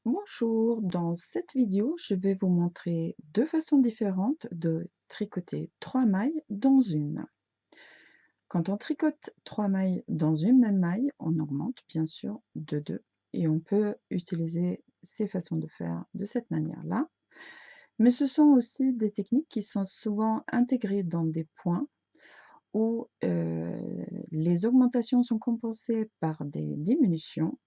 Bonjour, dans cette vidéo, je vais vous montrer deux façons différentes de tricoter 3 mailles dans une. Quand on tricote 3 mailles dans une même maille, on augmente bien sûr de 2 et on peut utiliser ces façons de faire de cette manière-là. Mais ce sont aussi des techniques qui sont souvent intégrées dans des points où les augmentations sont compensées par des diminutions,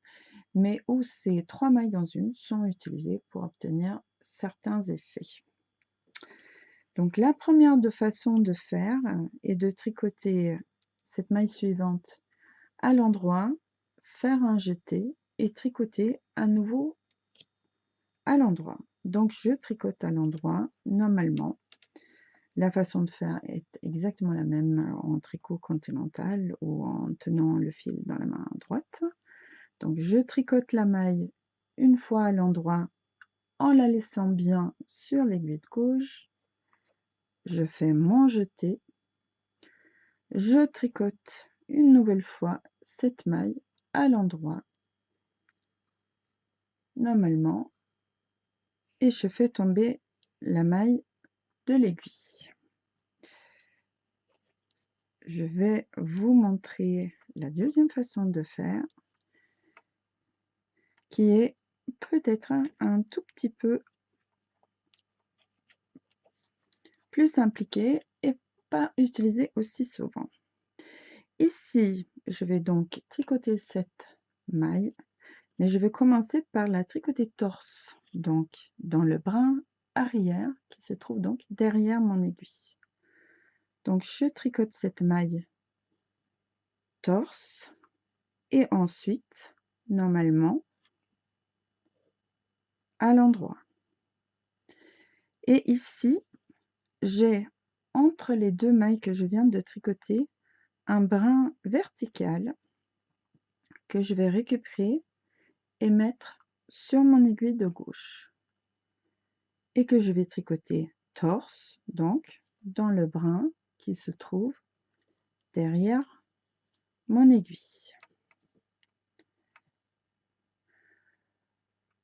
mais où ces 3 mailles dans une sont utilisées pour obtenir certains effets. Donc la première façon de faire est de tricoter cette maille suivante à l'endroit, faire un jeté et tricoter à nouveau à l'endroit. Donc je tricote à l'endroit normalement. La façon de faire est exactement la même en tricot continental ou en tenant le fil dans la main droite. Donc je tricote la maille une fois à l'endroit en la laissant bien sur l'aiguille de gauche. Je fais mon jeté. Je tricote une nouvelle fois cette maille à l'endroit normalement et je fais tomber la maille de l'aiguille. Je vais vous montrer la deuxième façon de faire qui est peut-être un tout petit peu plus impliquée et pas utilisée aussi souvent. Ici, je vais donc tricoter cette maille, mais je vais commencer par la tricoter torse, donc dans le brin arrière qui se trouve donc derrière mon aiguille. Donc je tricote cette maille torse et ensuite, normalement, à l'endroit. Et ici, j'ai entre les deux mailles que je viens de tricoter un brin vertical que je vais récupérer et mettre sur mon aiguille de gauche et que je vais tricoter torse, donc dans le brin qui se trouve derrière mon aiguille.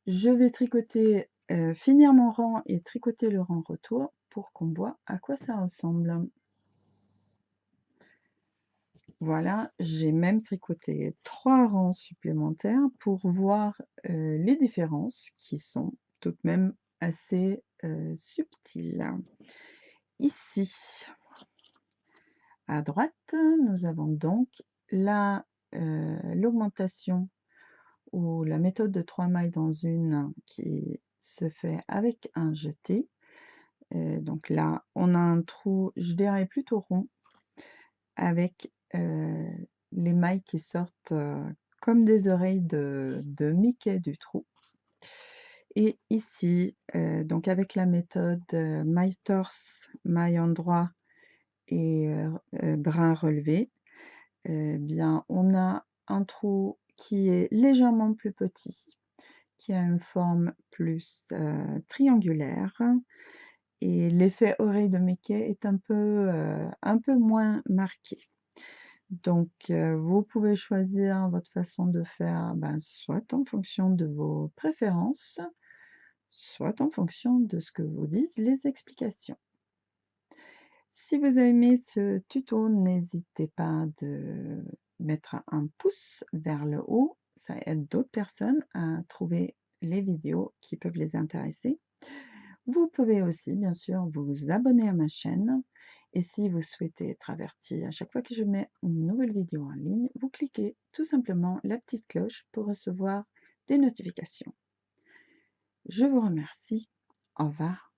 Je vais tricoter, finir mon rang et tricoter le rang retour pour qu'on voit à quoi ça ressemble. Voilà, j'ai même tricoté 3 rangs supplémentaires pour voir les différences qui sont tout de même assez subtiles. Ici, à droite, nous avons donc l'augmentation ou la méthode de 3 mailles dans une qui se fait avec un jeté. Donc là, on a un trou, je dirais plutôt rond, avec les mailles qui sortent comme des oreilles de Mickey du trou. Et ici, donc avec la méthode maille torse, maille endroit et brin relevé, bien on a un trou qui est légèrement plus petit, qui a une forme plus triangulaire et l'effet oreille de Mickey est un peu moins marqué. Donc, vous pouvez choisir votre façon de faire, soit en fonction de vos préférences, soit en fonction de ce que vous disent les explications. Si vous avez aimé ce tuto, n'hésitez pas de mettre un pouce vers le haut, ça aide d'autres personnes à trouver les vidéos qui peuvent les intéresser. Vous pouvez aussi, bien sûr, vous abonner à ma chaîne. Et si vous souhaitez être averti à chaque fois que je mets une nouvelle vidéo en ligne, vous cliquez tout simplement la petite cloche pour recevoir des notifications. Je vous remercie. Au revoir.